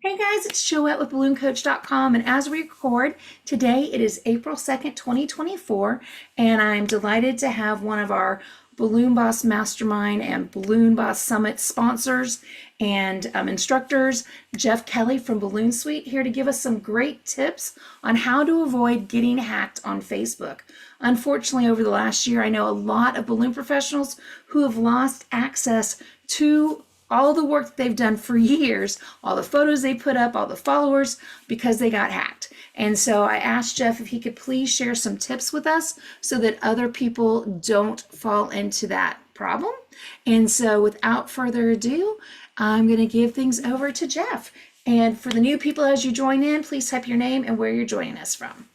Hey guys, it's Joette with BalloonCoach.com, and as we record, today it is April 2nd, 2024, and I'm delighted to have one of our Balloon Boss Mastermind and Balloon Boss Summit sponsors and instructors, Jeff Kelly from Balloon Suite, here to give us some great tips on how to avoid getting hacked on Facebook. Unfortunately, over the last year, I know a lot of balloon professionals who have lost access to all the work that they've done for years, all the photos they put up, all the followers, because they got hacked. And so I asked Jeff if he could please share some tips with us so that other people don't fall into that problem. And so without further ado, I'm going to give things over to Jeff. And for the new people as you join in, please type your name and where you're joining us from.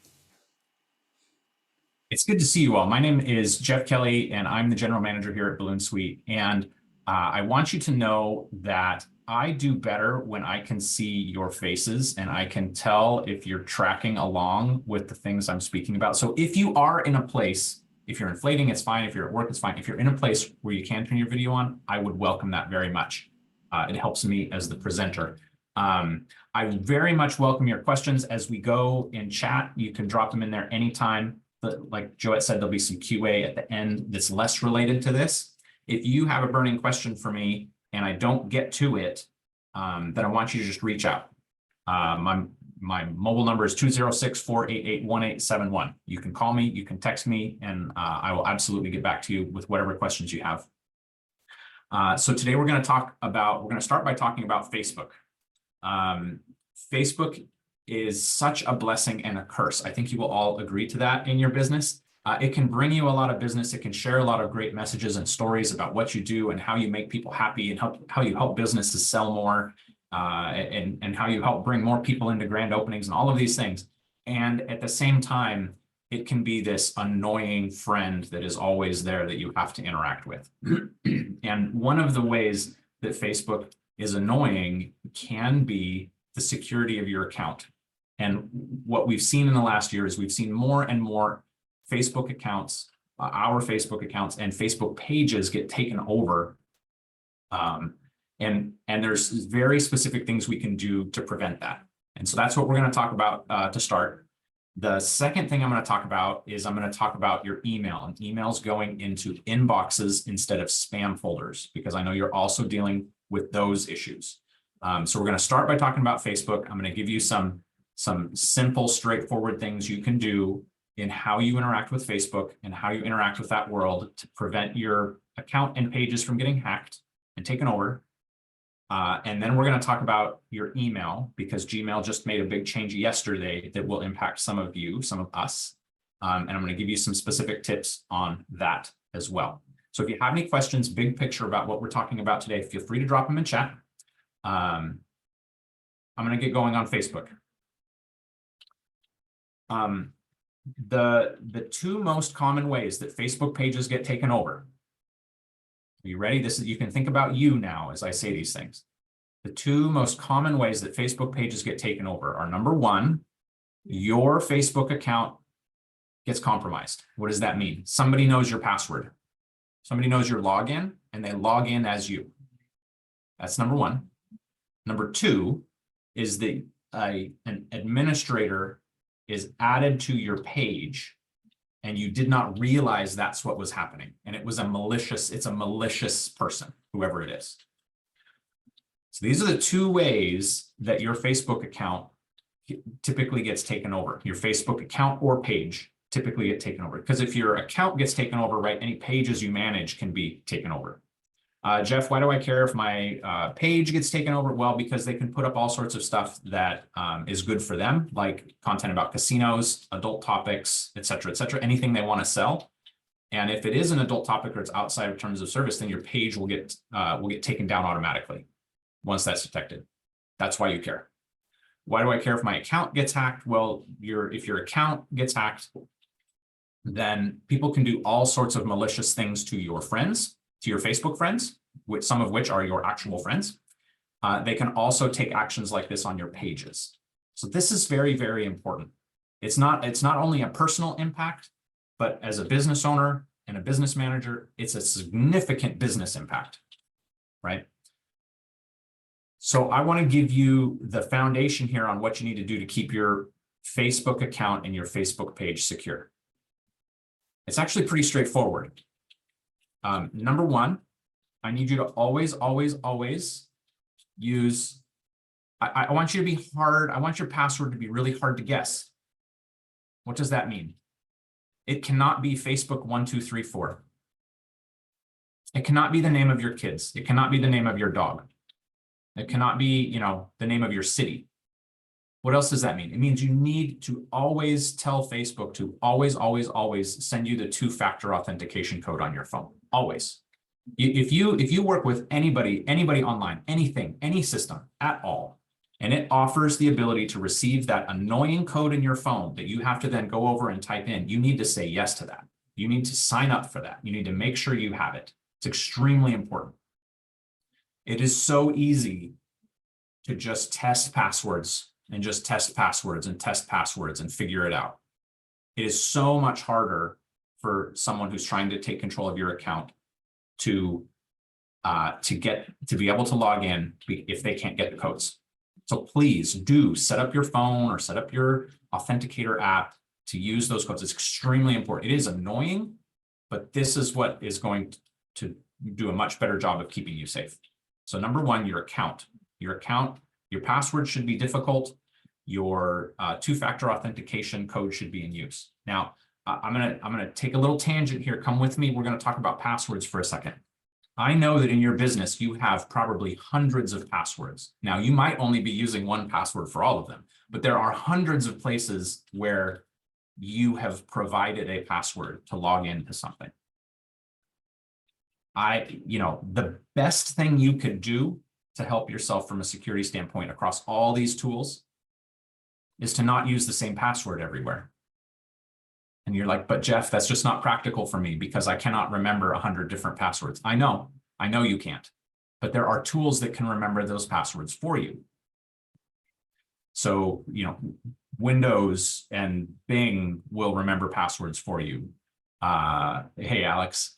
It's good to see you all. My name is Jeff Kelly, and I'm the general manager here at Balloon Suite. And I want you to know that I do better when I can see your faces and I can tell if you're tracking along with the things I'm speaking about. So if you are in a place, if you're inflating, it's fine. If you're at work, it's fine. If you're in a place where you can turn your video on, I would welcome that very much. It helps me as the presenter. I very much welcome your questions as we go in chat. You can drop them in there anytime. But like Joette said, there'll be some QA at the end that's less related to this. If you have a burning question for me and I don't get to it, then I want you to just reach out. My mobile number is 206-488-1871. You can call me, you can text me, and I will absolutely get back to you with whatever questions you have. So today we're going to start by talking about Facebook. Facebook is such a blessing and a curse. I think you will all agree to that in your business. It can bring you a lot of business. It can share a lot of great messages and stories about what you do and how you make people happy and how you help businesses sell more and how you help bring more people into grand openings and all of these things. And at the same time, it can be this annoying friend that is always there that you have to interact with. And one of the ways that Facebook is annoying can be the security of your account. And what we've seen in the last year is we've seen more and more Facebook accounts, our Facebook accounts and Facebook pages get taken over. And there's very specific things we can do to prevent that. And so that's what we're going to talk about to start. The second thing I'm going to talk about is I'm going to talk about your email and emails going into inboxes instead of spam folders, because I know you're also dealing with those issues. So we're going to start by talking about Facebook. I'm going to give you some simple, straightforward things you can do in how you interact with Facebook and how you interact with that world to prevent your account and pages from getting hacked and taken over. And then we're going to talk about your email, because Gmail just made a big change yesterday that will impact some of you, some of us. And I'm going to give you some specific tips on that as well. So if you have any questions, big picture about what we're talking about today, feel free to drop them in chat. I'm going to get going on Facebook. The two most common ways that Facebook pages get taken over. Are you ready? You can think about you now as I say these things. The two most common ways that Facebook pages get taken over are, number one, your Facebook account gets compromised. What does that mean? Somebody knows your password. Somebody knows your login and they log in as you. That's number one. Number two is that an administrator is added to your page and you did not realize that's what was happening. And it's a malicious person, whoever it is. So these are the two ways that your Facebook account typically gets taken over. Your Facebook account or page typically get taken over. Because if your account gets taken over, right, any pages you manage can be taken over. Jeff, why do I care if my page gets taken over? Well, because they can put up all sorts of stuff that is good for them, like content about casinos, adult topics, et cetera, anything they want to sell. And if it is an adult topic or it's outside of terms of service, then your page will get taken down automatically once that's detected. That's why you care. Why do I care if my account gets hacked? Well, if your account gets hacked, then people can do all sorts of malicious things to your friends, to your Facebook friends, some of which are your actual friends. They can also take actions like this on your pages. So this is very, very important. It's not only a personal impact, but as a business owner and a business manager, it's a significant business impact, right? So I want to give you the foundation here on what you need to do to keep your Facebook account and your Facebook page secure. It's actually pretty straightforward. Number one, I need you to always use, I want you to be hard. I want your password to be really hard to guess. What does that mean? It cannot be Facebook 1234. It cannot be the name of your kids. It cannot be the name of your dog. It cannot be, the name of your city. What else does that mean? It means you need to always tell Facebook to always send you the two-factor authentication code on your phone. Always. If you work with anybody online, anything, any system at all, and it offers the ability to receive that annoying code in your phone that you have to then go over and type in, you need to say yes to that. You need to sign up for that. You need to make sure you have it. It's extremely important. It is so easy to just test passwords and just test passwords and test passwords and figure it out. It is so much harder for someone who's trying to take control of your account to be able to log in if they can't get the codes. So please do set up your phone or set up your authenticator app to use those codes. It's extremely important. It is annoying, but this is what is going to do a much better job of keeping you safe. So number one, your account, your password should be difficult. Your two-factor authentication code should be in use. Now, I'm gonna take a little tangent here. Come with me. We're going to talk about passwords for a second. I know that in your business, you have probably hundreds of passwords. Now, you might only be using one password for all of them, but there are hundreds of places where you have provided a password to log into something. The best thing you could do to help yourself from a security standpoint across all these tools is to not use the same password everywhere. And you're like, but Jeff, that's just not practical for me because I cannot remember 100 different passwords. I know you can't, but there are tools that can remember those passwords for you. So, Windows and Bing will remember passwords for you. Hey, Alex,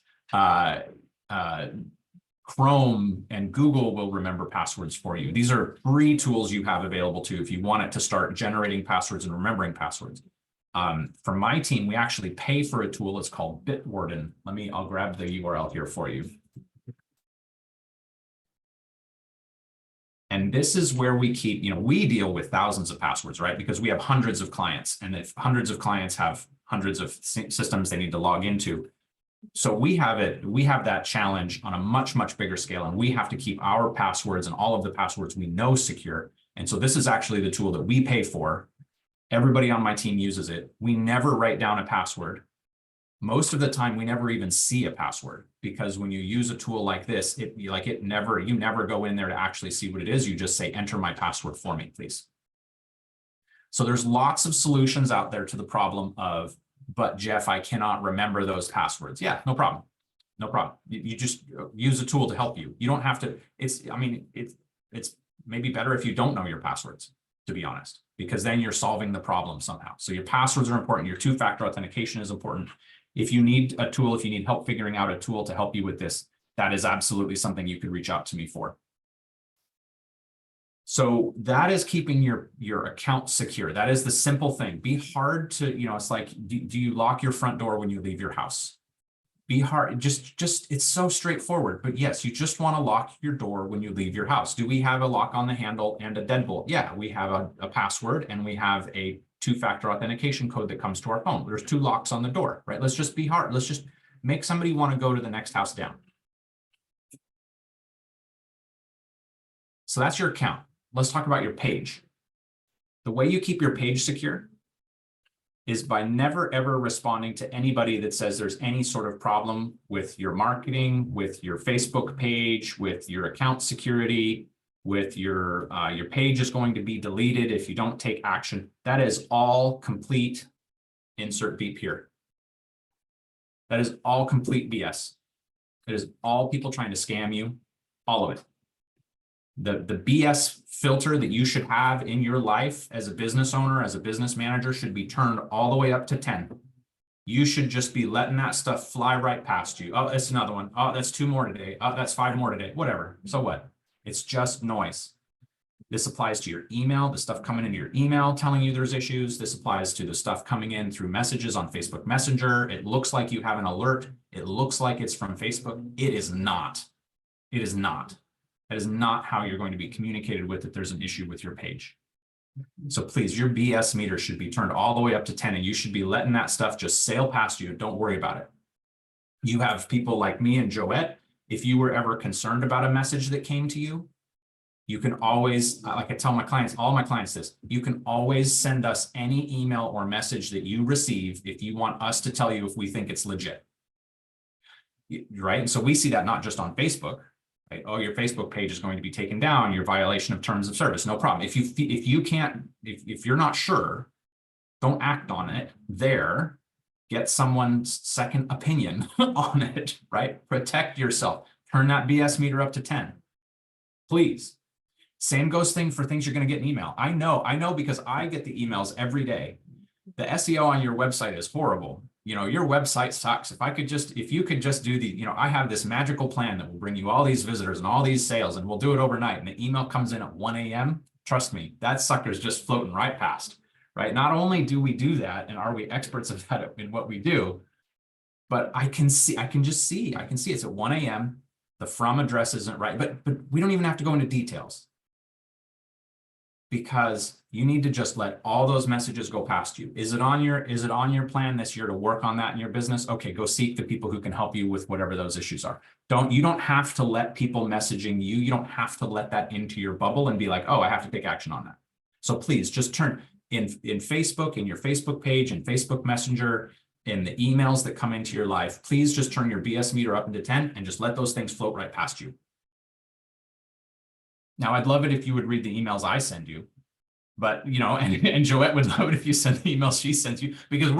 Chrome and Google will remember passwords for you. These are free tools you have available to you if you want it to start generating passwords and remembering passwords. For my team, we actually pay for a tool. It's called Bitwarden. I'll grab the URL here for you. And this is where we keep, we deal with thousands of passwords, right? Because we have hundreds of clients. And if hundreds of clients have hundreds of systems they need to log into. So we have that challenge on a much, much bigger scale. And we have to keep our passwords and all of the passwords we know secure. And so this is actually the tool that we pay for. Everybody on my team uses it. We never write down a password. Most of the time, we never even see a password because when you use a tool like this, you never go in there to actually see what it is. You just say, enter my password for me, please. So there's lots of solutions out there to the problem of, but Jeff, I cannot remember those passwords. Yeah, no problem. No problem. You just use a tool to help you. You don't have to, it's maybe better if you don't know your passwords, to be honest, because then you're solving the problem somehow. So your passwords are important. Your two-factor authentication is important. If you need a tool, if you need help figuring out a tool to help you with this, that is absolutely something you could reach out to me for. So that is keeping your account secure. That is the simple thing. Be hard to, it's like, do you lock your front door when you leave your house? Be hard, just it's so straightforward. But yes, you just want to lock your door when you leave your house. Do we have a lock on the handle and a deadbolt? Yeah, we have a password and we have a two-factor authentication code that comes to our phone. There's two locks on the door, right? Let's just be hard. Let's just make somebody want to go to the next house down. So that's your account. Let's talk about your page. The way you keep your page secure is by never, ever responding to anybody that says there's any sort of problem with your marketing, with your Facebook page, with your account security, with your page is going to be deleted if you don't take action. That is all complete, insert beep here. That is all complete BS. It is all people trying to scam you, all of it. The BS filter that you should have in your life as a business owner, as a business manager, should be turned all the way up to 10. You should just be letting that stuff fly right past you. Oh, that's another one. Oh, that's 2 more today. Oh, that's 5 more today. Whatever. So what? It's just noise. This applies to your email, the stuff coming into your email telling you there's issues. This applies to the stuff coming in through messages on Facebook Messenger. It looks like you have an alert. It looks like it's from Facebook. It is not. It is not. That is not how you're going to be communicated with if there's an issue with your page. So please, your BS meter should be turned all the way up to 10, and you should be letting that stuff just sail past you. Don't worry about it. You have people like me and Joette. If you were ever concerned about a message that came to you, you can always, like I tell my clients, all my clients this, you can always send us any email or message that you receive if you want us to tell you if we think it's legit. Right? And so we see that not just on Facebook. Right? Oh, your Facebook page is going to be taken down, your violation of terms of service. No problem. If you're not sure, don't act on it there. Get someone's second opinion on it, right? Protect yourself. Turn that BS meter up to 10. Please. Same goes for things you're going to get in email. I know because I get the emails every day. The SEO on your website is horrible. You know, your website sucks. If you could just do I have this magical plan that will bring you all these visitors and all these sales, and we'll do it overnight. And the email comes in at 1 a.m. Trust me, that sucker's just floating right past, right? Not only do we do that, and are we experts of that in what we do, but I can see it's at 1 a.m. The from address isn't right, but we don't even have to go into details, because you need to just let all those messages go past you. Is it on your plan this year to work on that in your business? Okay, go seek the people who can help you with whatever those issues are. You don't have to let people messaging you. You don't have to let that into your bubble and be like, oh, I have to take action on that. So please just turn in Facebook, in your Facebook page, in Facebook Messenger, in the emails that come into your life, please just turn your BS meter up into 10 and just let those things float right past you. Now, I'd love it if you would read the emails I send you, but, and Joette would love it if you send the emails she sends you, because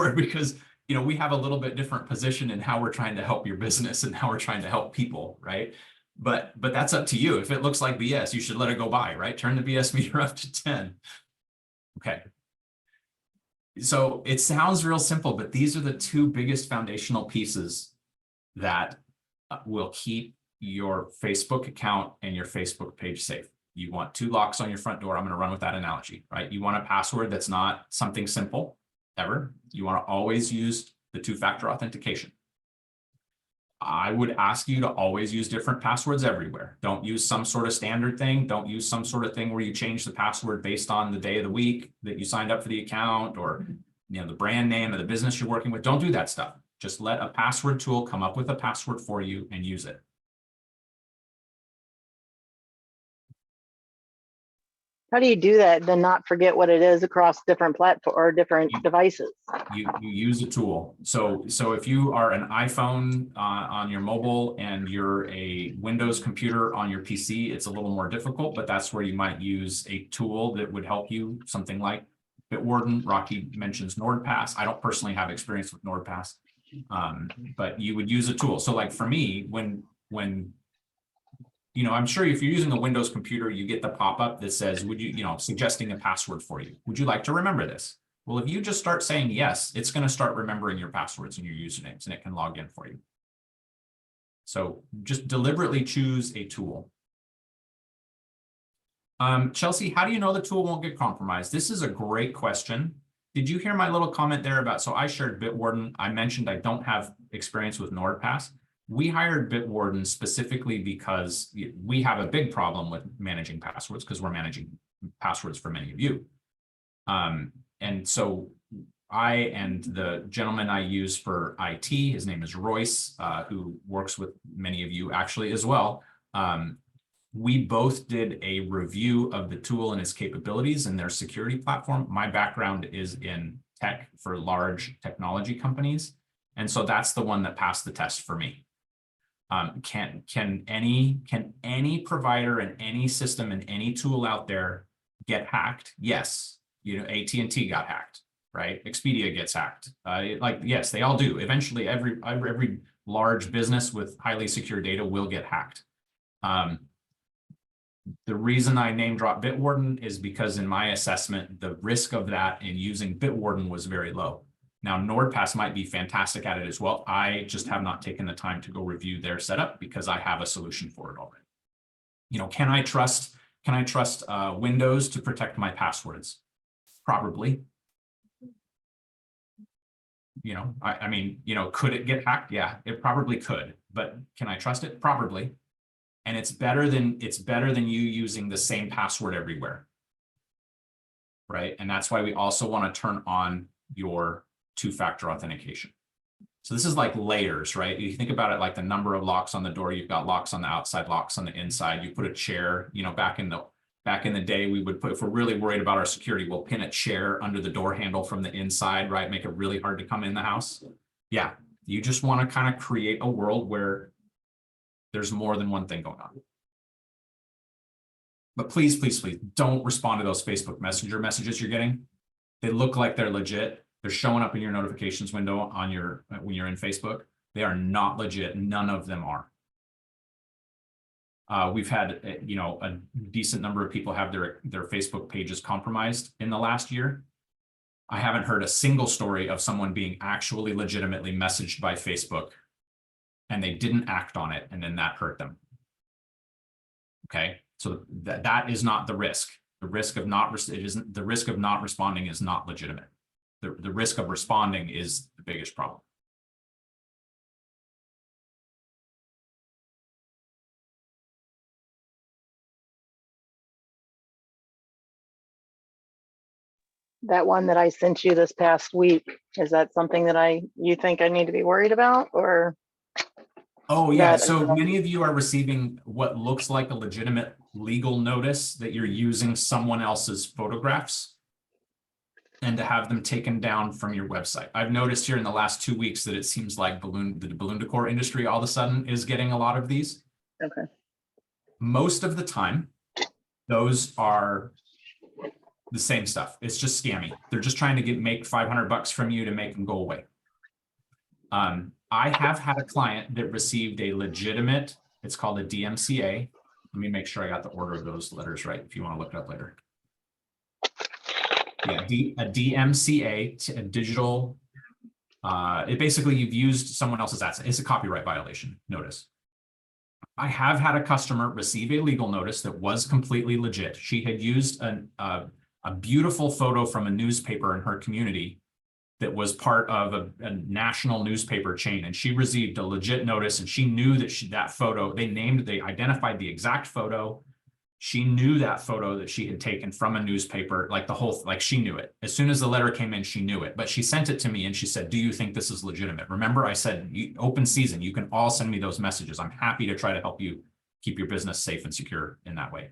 we have a little bit different position in how we're trying to help your business and how we're trying to help people, right? But that's up to you. If it looks like BS, you should let it go by, right? Turn the BS meter up to 10. Okay. So it sounds real simple, but these are the two biggest foundational pieces that will keep your Facebook account and your Facebook page safe. You want 2 locks on your front door. I'm going to run with that analogy, right? You want a password that's not something simple ever. You want to always use the 2-factor authentication. I would ask you to always use different passwords everywhere. Don't use some sort of standard thing. Don't use some sort of thing where you change the password based on the day of the week that you signed up for the account, or the brand name of the business you're working with. Don't do that stuff. Just let a password tool come up with a password for you and use it. How do you do that, then not forget what it is across different platforms or different devices? You use a tool. So if you are an iPhone on your mobile and you're a Windows computer on your PC, it's a little more difficult, but that's where you might use a tool that would help you, something like Bitwarden. Rocky mentions NordPass. I don't personally have experience with NordPass, but you would use a tool. So like for me, when I'm sure if you're using a Windows computer, you get the pop-up that says, suggesting a password for you. Would you like to remember this? Well, if you just start saying yes, it's going to start remembering your passwords and your usernames, and it can log in for you. So just deliberately choose a tool. Chelsea, how do you know the tool won't get compromised? This is a great question. Did you hear my little comment there about, so I shared Bitwarden. I mentioned I don't have experience with NordPass. We hired Bitwarden specifically because we have a big problem with managing passwords, because we're managing passwords for many of you. And so I and the gentleman I use for IT, his name is Royce, who works with many of you actually as well. We both did a review of the tool and its capabilities and their security platform. My background is in tech for large technology companies. And so that's the one that passed the test for me. Can any provider and any system and any tool out there get hacked? Yes. AT&T got hacked, right? Expedia gets hacked. Yes, they all do. Eventually, every large business with highly secure data will get hacked. The reason I name drop Bitwarden is because in my assessment, the risk of that in using Bitwarden was very low. Now, NordPass might be fantastic at it as well. I just have not taken the time to go review their setup because I have a solution for it already. Can I trust Can I trust Windows to protect my passwords? Probably. You know, I mean, you know, could it get hacked? Yeah, it probably could, but can I trust it? Probably. And it's better than you using the same password everywhere. Right? And that's why we also want to turn on your two-factor authentication. So this is like layers, right? You think about it like the number of locks on the door. You've got locks on the outside, locks on the inside. You put a chair, you know, back in the day, we would put, if we're really worried about our security, we'll pin a chair under the door handle from the inside, right? Make it really hard to come in the house. Yeah, you just want to kind of create a world where there's more than one thing going on. But please, please, please don't respond to those Facebook Messenger messages you're getting. They look like they're legit. They're showing up in your notifications window on your when you're in Facebook. They are not legit. None of them are. We've had, you know, a decent number of people have their Facebook pages compromised in the last year. I haven't heard a single story of someone being actually legitimately messaged by Facebook and they didn't act on it and then that hurt them. Okay, so that is not the risk. The risk of not responding is not legitimate. The risk of responding is the biggest problem. That one that I sent you this past week, is that something that you think I need to be worried about, or? Oh yeah, so many of you are receiving what looks like a legitimate legal notice that you're using someone else's photographs and to have them taken down from your website. I've noticed here in the last 2 weeks that it seems like the balloon decor industry all of a sudden is getting a lot of these. Okay. Most of the time, those are the same stuff. It's just scammy. They're just trying to make $500 from you to make them go away. I have had a client that received a legitimate, it's called a DMCA. Let me make sure I got the order of those letters right if you want to look it up later. Yeah, a DMCA, a digital, it basically you've used someone else's asset. It's a copyright violation notice. I have had a customer receive a legal notice that was completely legit. She had used a beautiful photo from a newspaper in her community that was part of a national newspaper chain. And she received a legit notice and she knew that that photo, they identified the exact photo. She knew that photo that she had taken from a newspaper, like she knew it. As soon as the letter came in, she knew it, but she sent it to me and she said, do you think this is legitimate? Remember, I said, open season, you can all send me those messages. I'm happy to try to help you keep your business safe and secure in that way.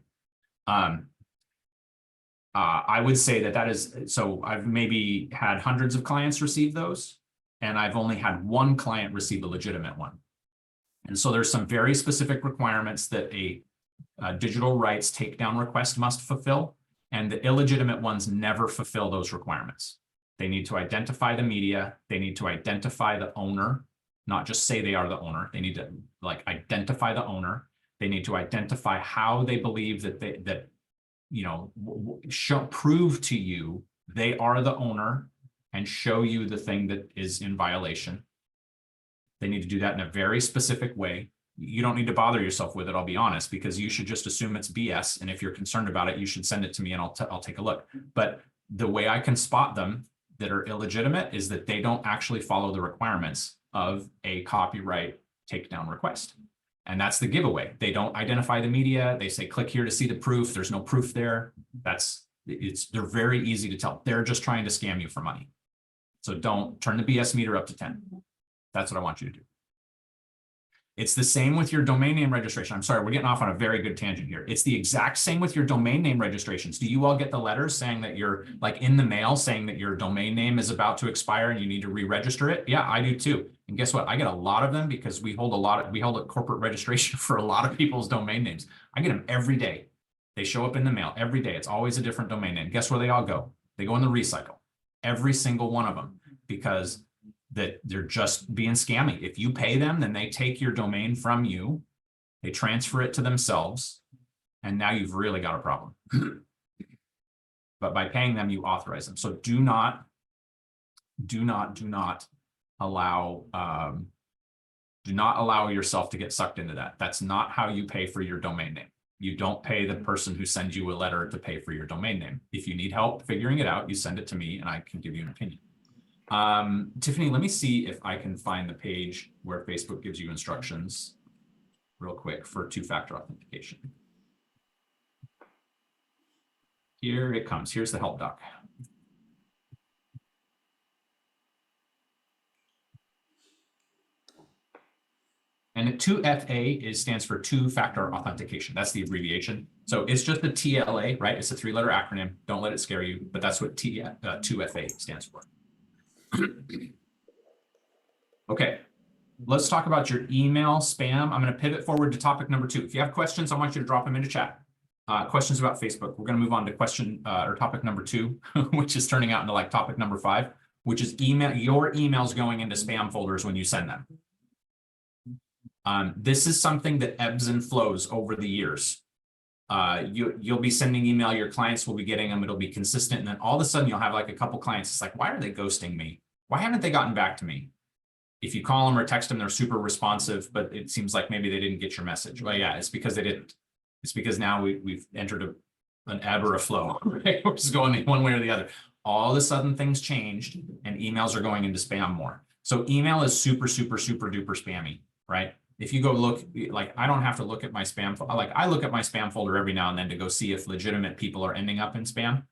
I would say that is, so I've maybe had hundreds of clients receive those, and I've only had one client receive a legitimate one. And so there's some very specific requirements that a digital rights takedown request must fulfill, and the illegitimate ones never fulfill those requirements. They need to identify the media. They need to identify the owner, not just say they are the owner. They need to identify the owner. They need to identify how they believe that prove to you they are the owner and show you the thing that is in violation. They need to do that in a very specific way. You don't need to bother yourself with it, I'll be honest, because you should just assume it's BS. And if you're concerned about it, you should send it to me and I'll take a look. But the way I can spot them that are illegitimate is that they don't actually follow the requirements of a copyright takedown request. And that's the giveaway. They don't identify the media. They say, click here to see the proof. There's no proof there. They're very easy to tell. They're just trying to scam you for money. So don't turn the BS meter up to 10. That's what I want you to do. It's the same with your domain name registration. I'm sorry, we're getting off on a very good tangent here. It's the exact same with your domain name registrations. Do you all get the letters saying that you're in the mail saying that your domain name is about to expire and you need to re-register it? Yeah, I do too. And guess what? I get a lot of them because we hold a corporate registration for a lot of people's domain names. I get them every day. They show up in the mail every day. It's always a different domain name. Guess where they all go? They go in the recycle. Every single one of them, because that they're just being scammy. If you pay them, then they take your domain from you, they transfer it to themselves, and now you've really got a problem. But by paying them, you authorize them. So do not allow yourself to get sucked into that. That's not how you pay for your domain name. You don't pay the person who sends you a letter to pay for your domain name. If you need help figuring it out, you send it to me and I can give you an opinion. Tiffany, let me see if I can find the page where Facebook gives you instructions real quick for two-factor authentication. Here it comes. Here's the help doc. And the 2FA stands for two-factor authentication. That's the abbreviation. So it's just a TLA, right? It's a three-letter acronym. Don't let it scare you, but that's what 2FA stands for. Okay, let's talk about your email spam. I'm going to pivot forward to topic number 2. If you have questions, I want you to drop them into chat. Questions about Facebook. We're going to move on to question or topic number 2, which is turning out into like topic number 5, which is your emails going into spam folders when you send them. This is something that ebbs and flows over the years. You'll be sending email, your clients will be getting them, it'll be consistent, and then all of a sudden you'll have like a couple clients, it's like, why are they ghosting me? Why haven't they gotten back to me? If you call them or text them, they're super responsive, but it seems like maybe they didn't get your message. Well, yeah, it's because they didn't. It's because now we've entered an ebb or a flow, right? We're just going one way or the other. All of a sudden things changed and emails are going into spam more. So email is super, super, super duper spammy, right? If you go look, like I don't have to look at my spam, like I look at my spam folder every now and then to go see if legitimate people are ending up in spam.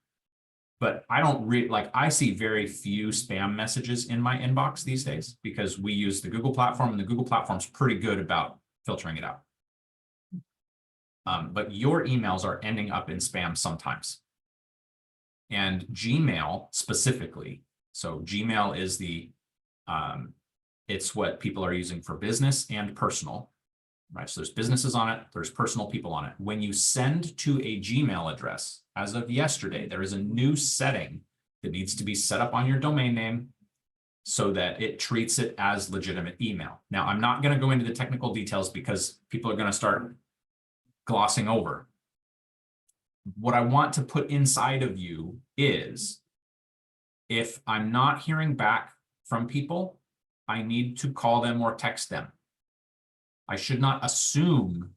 But I don't I see very few spam messages in my inbox these days because we use the Google platform and the Google platform's pretty good about filtering it out. But your emails are ending up in spam sometimes. And Gmail specifically, so Gmail is it's what people are using for business and personal, right? So there's businesses on it, there's personal people on it. When you send to a Gmail address, as of yesterday, there is a new setting that needs to be set up on your domain name so that it treats it as legitimate email. Now, I'm not going to go into the technical details because people are going to start glossing over. What I want to put inside of you is if I'm not hearing back from people, I need to call them or text them. I should not assume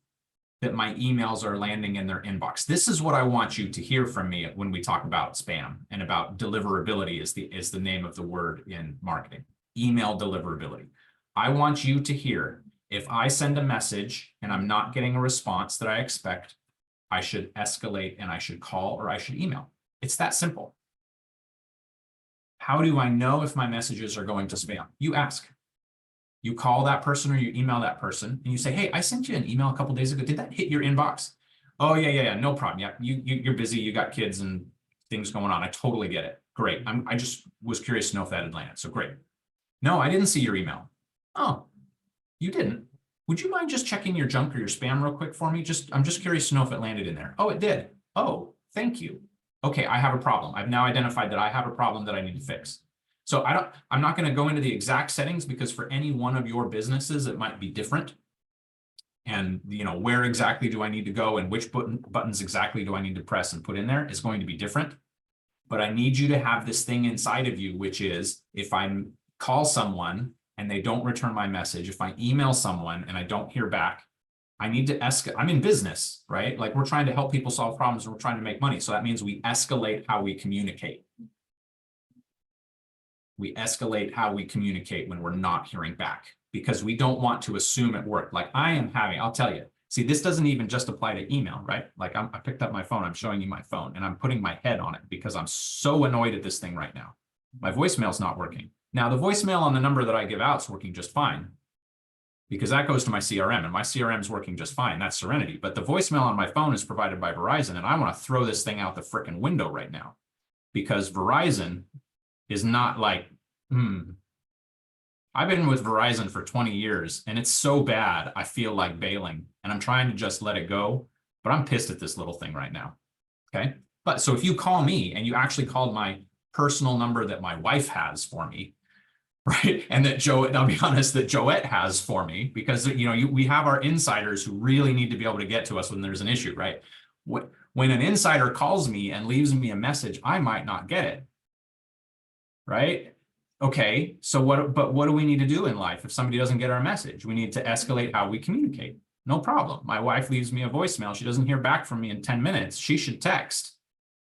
that my emails are landing in their inbox. This is what I want you to hear from me when we talk about spam and about deliverability is the name of the word in marketing. Email deliverability. I want you to hear if I send a message and I'm not getting a response that I expect, I should escalate and I should call or I should email. It's that simple. How do I know if my messages are going to spam? You ask. You call that person or you email that person and you say, hey, I sent you an email a couple days ago. Did that hit your inbox? Oh, yeah, no problem. Yeah, you're busy. You got kids and things going on. I totally get it. Great. I just was curious to know if that had landed. So great. No, I didn't see your email. Oh, you didn't. Would you mind just checking your junk or your spam real quick for me? I'm just curious to know if it landed in there. Oh, it did. Oh, thank you. Okay, I have a problem. I've now identified that I have a problem that I need to fix. So I'm not going to go into the exact settings because for any one of your businesses, it might be different. And where exactly do I need to go and which buttons exactly do I need to press and put in there is going to be different. But I need you to have this thing inside of you, which is if I call someone and they don't return my message, if I email someone and I don't hear back, I need to escalate. I'm in business, right? Like we're trying to help people solve problems and we're trying to make money. So that means we escalate how we communicate. We escalate how we communicate when we're not hearing back because we don't want to assume at work. Like I'll tell you, see, this doesn't even just apply to email, right? Like I picked up my phone, I'm showing you my phone and I'm putting my head on it because I'm so annoyed at this thing right now. My voicemail's not working. Now the voicemail on the number that I give out is working just fine because that goes to my CRM and my CRM is working just fine. That's Serenity. But the voicemail on my phone is provided by Verizon and I want to throw this thing out the frickin' window right now because Verizon is not like, I've been with Verizon for 20 years and it's so bad, I feel like bailing and I'm trying to just let it go, but I'm pissed at this little thing right now, okay? But so if you call me and you actually called my personal number that my wife has for me, right? And that I'll be honest, that Joette has for me because, we have our insiders who really need to be able to get to us when there's an issue, right? When an insider calls me and leaves me a message, I might not get it, right? Okay, so what do we need to do in life if somebody doesn't get our message? We need to escalate how we communicate. No problem. My wife leaves me a voicemail. She doesn't hear back from me in 10 minutes. She should text,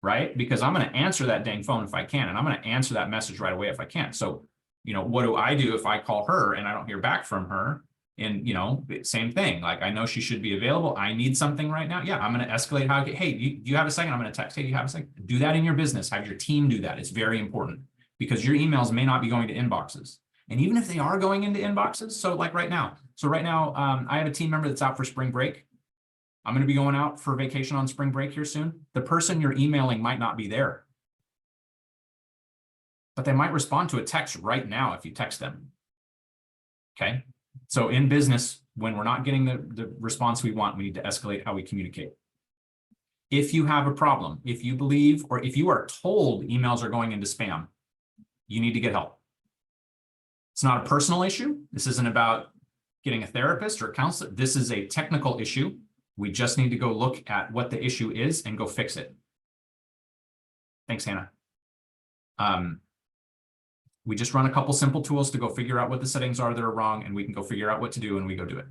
right? Because I'm going to answer that dang phone if I can, and I'm going to answer that message right away if I can. So, what do I do if I call her and I don't hear back from her? And, same thing. Like, I know she should be available. I need something right now. Yeah, I'm going to escalate how, hey, do you have a second? I'm going to text. Hey, do you have a second? Do that in your business. Have your team do that. It's very important because your emails may not be going to inboxes. And even if they are going into inboxes, so like right now. So right now, I have a team member that's out for spring break. I'm going to be going out for vacation on spring break here soon. The person you're emailing might not be there, but they might respond to a text right now if you text them. Okay. So in business, when we're not getting the response we want, we need to escalate how we communicate. If you have a problem, if you believe, or if you are told emails are going into spam, you need to get help. It's not a personal issue. This isn't about getting a therapist or a counselor. This is a technical issue. We just need to go look at what the issue is and go fix it. Thanks, Hannah. We just run a couple simple tools to go figure out what the settings are that are wrong, and we can go figure out what to do, and we go do it.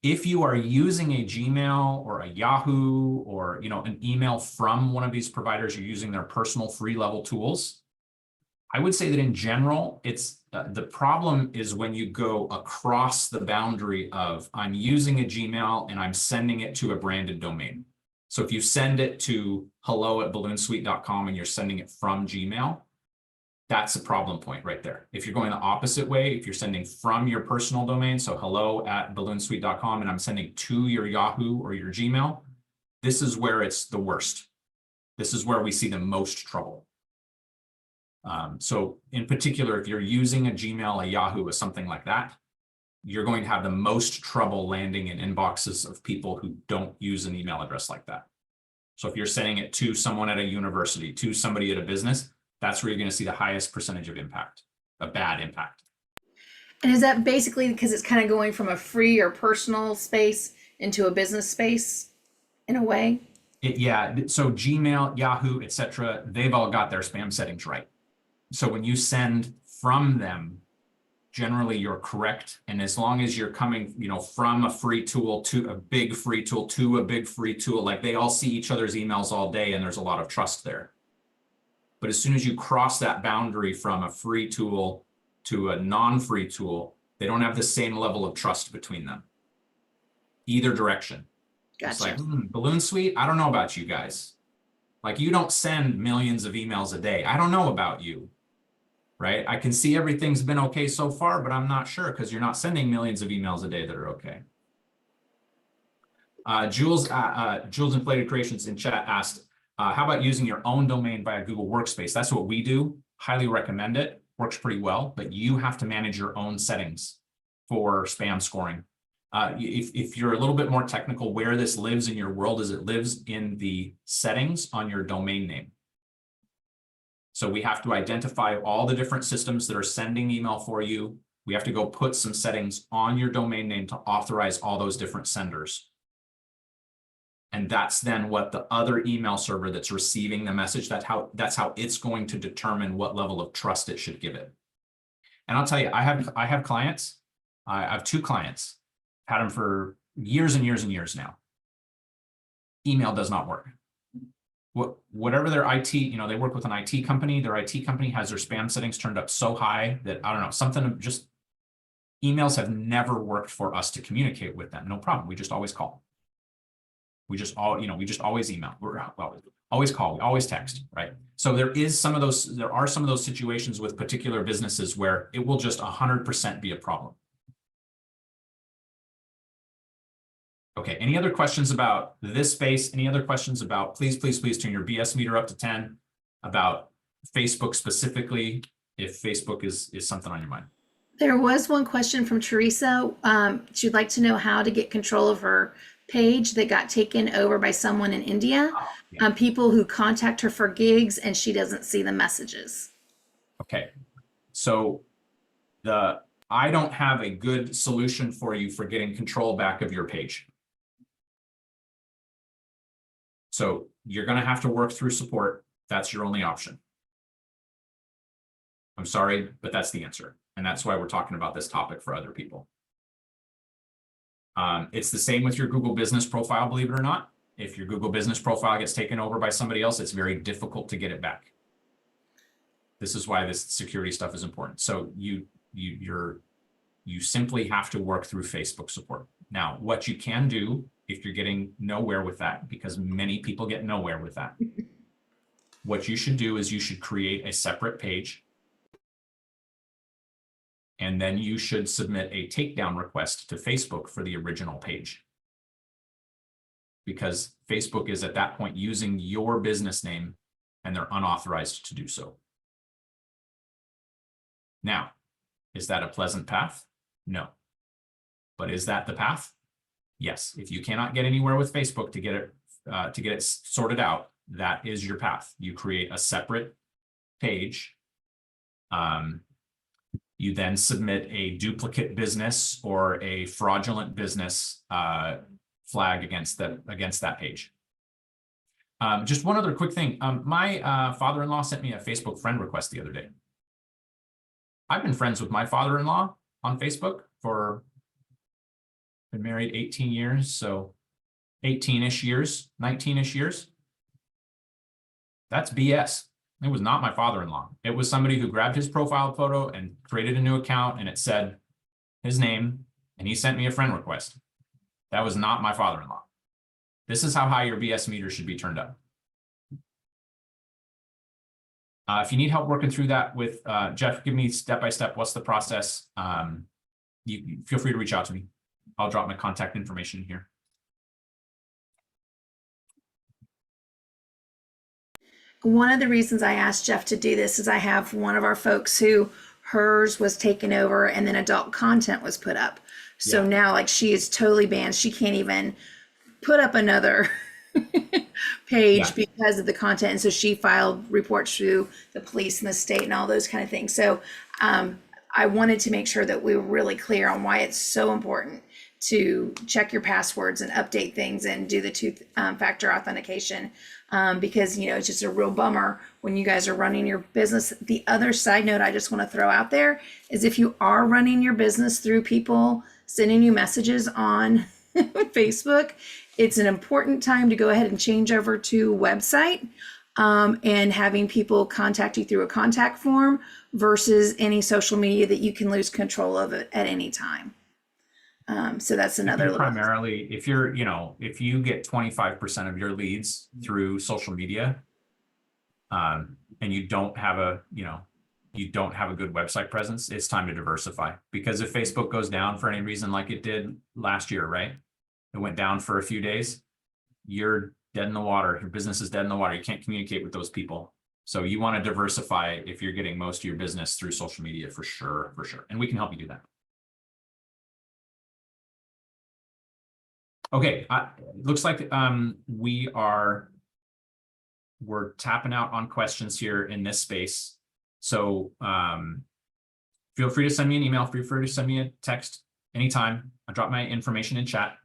If you are using a Gmail or a Yahoo or an email from one of these providers, you're using their personal free level tools, I would say that in general, it's the problem is when you go across the boundary of I'm using a Gmail and I'm sending it to a branded domain. So if you send it to hello@balloonsuite.com and you're sending it from Gmail, that's a problem point right there. If you're going the opposite way, if you're sending from your personal domain, so hello@balloonsuite.com, and I'm sending to your Yahoo or your Gmail, this is where it's the worst. This is where we see the most trouble. So in particular, if you're using a Gmail, a Yahoo, or something like that, you're going to have the most trouble landing in inboxes of people who don't use an email address like that. So if you're sending it to someone at a university, to somebody at a business, that's where you're going to see the highest percentage of impact, a bad impact. And is that basically because it's kind of going from a free or personal space into a business space in a way? Yeah. So Gmail, Yahoo, etc., they've all got their spam settings right. So when you send from them, generally you're correct. And as long as you're coming, from a free tool to a big free tool to a big free tool, like they all see each other's emails all day and there's a lot of trust there. But as soon as you cross that boundary from a free tool to a non-free tool, they don't have the same level of trust between them. Either direction. Gotcha. It's like, Balloon Suite, I don't know about you guys. Like, you don't send millions of emails a day. I don't know about you. Right? I can see everything's been okay so far, but I'm not sure because you're not sending millions of emails a day that are okay. Jules Inflated Creations in chat asked, how about using your own domain via Google Workspace? That's what we do. Highly recommend it. Works pretty well, but you have to manage your own settings for spam scoring. If you're a little bit more technical, where this lives in your world is it lives in the settings on your domain name. So we have to identify all the different systems that are sending email for you. We have to go put some settings on your domain name to authorize all those different senders. And that's then what the other email server that's receiving the message, that's how it's going to determine what level of trust it should give it. And I'll tell you, I have clients. I have 2 clients, had them for years and years and years now. Email does not work. Whatever their IT, they work with an IT company. Their IT company has their spam settings turned up so high that, I don't know, something just, emails have never worked for us to communicate with them. No problem. We just always call. We just always email. We're always call. We always text, right? So there are some of those situations with particular businesses where it will just 100% be a problem. Okay, any other questions about this space? Any other questions about, please turn your BS meter up to 10, about Facebook specifically, if Facebook is something on your mind. There was one question from Teresa. She'd like to know how to get control of her page that got taken over by someone in India. Oh, yeah. People who contact her for gigs and she doesn't see the messages. Okay, so I don't have a good solution for you for getting control back of your page. So you're going to have to work through support. That's your only option. I'm sorry, but that's the answer. And that's why we're talking about this topic for other people. It's the same with your Google business profile, believe it or not. If your Google business profile gets taken over by somebody else, it's very difficult to get it back. This is why this security stuff is important. So you simply have to work through Facebook support. Now, what you can do if you're getting nowhere with that, because many people get nowhere with that, what you should do is you should create a separate page, and then you should submit a takedown request to Facebook for the original page. Because Facebook is at that point using your business name and they're unauthorized to do so. Now, is that a pleasant path? No. But is that the path? Yes. If you cannot get anywhere with Facebook to get it sorted out, that is your path. You create a separate page. You then submit a duplicate business or a fraudulent business flag against that page. Just one other quick thing. My father-in-law sent me a Facebook friend request the other day. I've been friends with my father-in-law on Facebook been married 18 years, so 18-ish years, 19-ish years. That's BS. It was not my father-in-law. It was somebody who grabbed his profile photo and created a new account, and it said his name, and he sent me a friend request. That was not my father-in-law. This is how high your BS meter should be turned up. If you need help working through that with Jeff, give me step-by-step, what's the process? You feel free to reach out to me. I'll drop my contact information here. One of the reasons I asked Jeff to do this is I have one of our folks who hers was taken over and then adult content was put up. So Yeah. now like she is totally banned. She can't even put up another page because of the content. And so she filed reports to the police and the state and all those kind of things. So I wanted to make sure that we were really clear on why it's so important to check your passwords and update things and do the two-factor authentication because, you know, it's just a real bummer when you guys are running your business. The other side note I just want to throw out there is if you are running your business through people sending you messages on Facebook, it's an important time to go ahead and change over to website and having people contact you through a contact form versus any social media that you can lose control of it at any time. So that's another little. Primarily, if you're, you know, if you get 25% of your leads through social media, and you don't have a, you know, you don't have a good website presence, it's time to diversify. Because if Facebook goes down for any reason, like it did last year, right? It went down for a few days. You're dead in the water. Your business is dead in the water. You can't communicate with those people. So you want to diversify if you're getting most of your business through social media for sure, for sure. And we can help you do that. Okay, it looks like we're tapping out on questions here in this space. So feel free to send me an email, feel free to send me a text anytime. I drop my information in chat.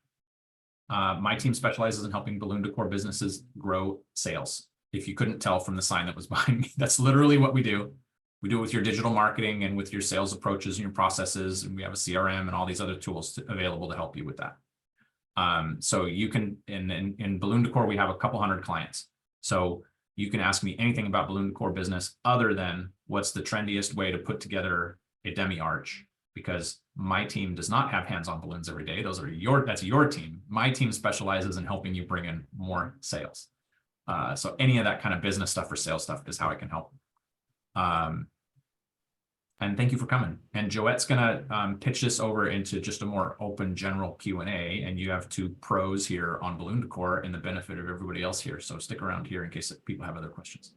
My team specializes in helping balloon decor businesses grow sales. If you couldn't tell from the sign that was behind me, that's literally what we do. We do it with your digital marketing and with your sales approaches and your processes. And we have a CRM and all these other tools available to help you with that. So you can, in balloon decor, we have a couple hundred clients. So you can ask me anything about balloon decor business other than what's the trendiest way to put together a demi arch, because my team does not have hands-on balloons every day. That's your team. My team specializes in helping you bring in more sales. So any of that kind of business stuff or sales stuff is how I can help. And thank you for coming. And Joette's gonna pitch this over into just a more open general Q&A, and you have two pros here on balloon decor and the benefit of everybody else here. So stick around here in case people have other questions.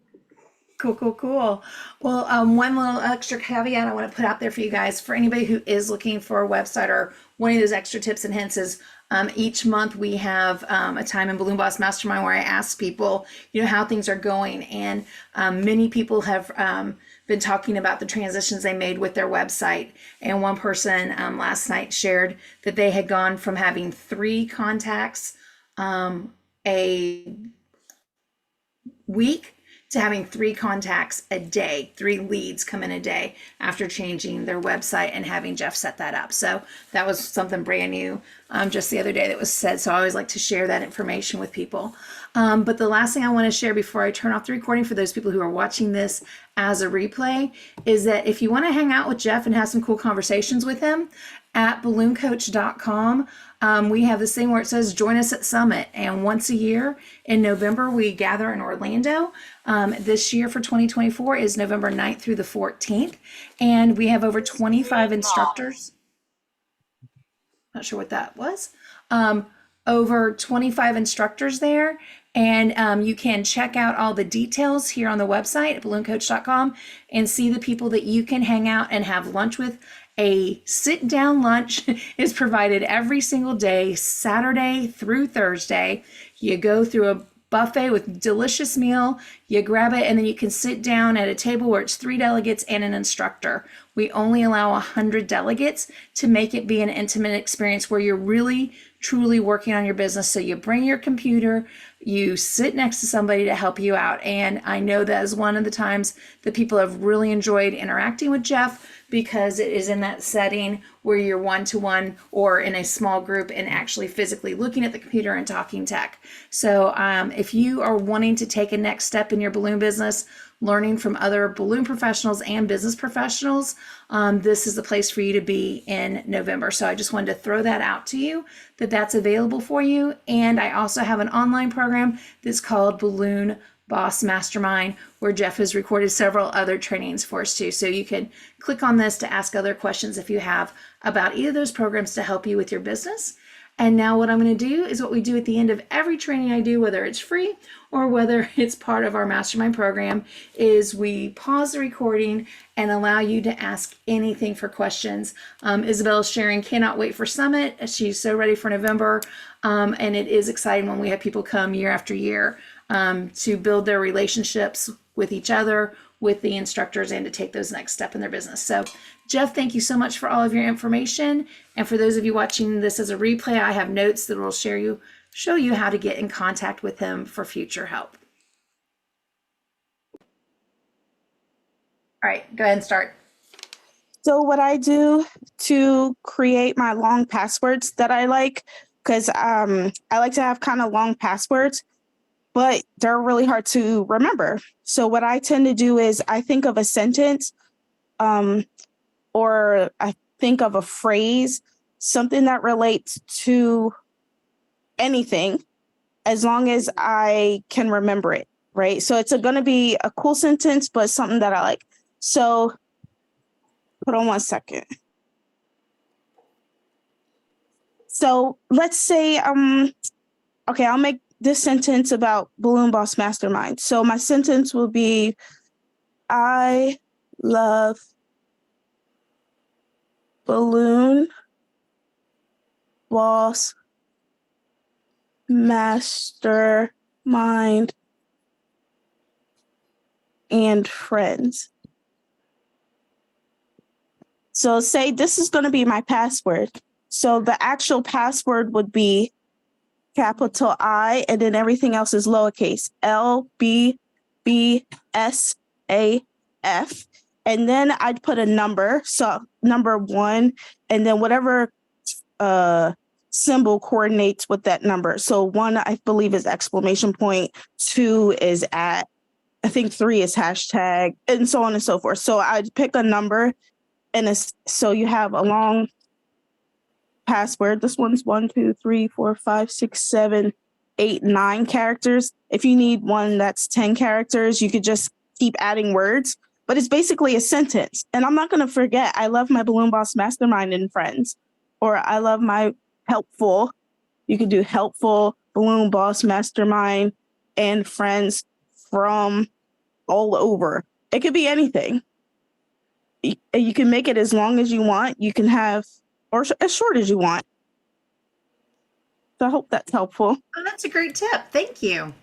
Cool. Well, one little extra caveat I want to put out there for you guys, for anybody who is looking for a website or one of those extra tips and hints is each month we have a time in Balloon Boss Mastermind where I ask people, you know, how things are going. And many people have been talking about the transitions they made with their website. And one person last night shared that they had gone from having 3 contacts a week to having 3 contacts a day, 3 leads come in a day after changing their website and having Jeff set that up. So that was something brand new just the other day that was said. So I always like to share that information with people. But the last thing I want to share before I turn off the recording for those people who are watching this as a replay is that if you want to hang out with Jeff and have some cool conversations with him, at BalloonCoach.com, we have this thing where it says join us at Summit, and once a year in November we gather in Orlando. This year for 2024 is November 9th through the 14th, and we have over 25 instructors. Not sure what that was. Over 25 instructors there, and you can check out all the details here on the website at BalloonCoach.com and see the people that you can hang out and have lunch with. A sit-down lunch is provided every single day, Saturday through Thursday. You go through a buffet with delicious meal, you grab it, and then you can sit down at a table where it's 3 delegates and an instructor. We only allow 100 delegates to make it be an intimate experience where you're really, truly working on your business. So you bring your computer, you sit next to somebody to help you out. And I know that is one of the times that people have really enjoyed interacting with Jeff, because it is in that setting where you're one-to-one or in a small group and actually physically looking at the computer and talking tech. So if you are wanting to take a next step in your balloon business, learning from other balloon professionals and business professionals, this is the place for you to be in November. So I just wanted to throw that out to you, that that's available for you. And I also have an online program that's called Balloon Boss Mastermind, where Jeff has recorded several other trainings for us too. So you can click on this to ask other questions if you have about either of those programs to help you with your business. And now what I'm going to do is what we do at the end of every training I do, whether it's free or whether it's part of our mastermind program, is we pause the recording and allow you to ask anything for questions. Isabel's sharing cannot wait for Summit. She's so ready for November. And it is exciting when we have people come year after year to build their relationships with each other, with the instructors, and to take those next step in their business. So Jeff, thank you so much for all of your information. And for those of you watching this as a replay, I have notes that will show you how to get in contact with him for future help. All right, go ahead and start. So what I do to create my long passwords that I like, because I like to have kind of long passwords, but they're really hard to remember. So what I tend to do is I think of a sentence or I think of a phrase, something that relates to anything, as long as I can remember it, right? So it's going to be a cool sentence, but something that I like. So hold on one second. So let's say, okay, I'll make this sentence about Balloon Boss Mastermind. So my sentence will be, I love Balloon Boss Mastermind and friends. So say this is going to be my password. So the actual password would be capital I, and then everything else is lowercase, LBBSAF. And then I'd put a number, so number 1, and then whatever symbol coordinates with that number. So 1, I believe, is exclamation point, 2 is at, I think 3 is hashtag, and so on and so forth. So I'd pick a number, and so you have a long password. This one's 1, 2, 3, 4, 5, 6, 7, 8, 9 characters. If you need one that's 10 characters, you could just keep adding words, but it's basically a sentence. And I'm not going to forget, I love my Balloon Boss Mastermind and friends, or I love my helpful. You could do helpful Balloon Boss Mastermind and friends from all over. It could be anything. You can make it as long as you want. You can have, or as short as you want. So I hope that's helpful. Oh, that's a great tip. Thank you.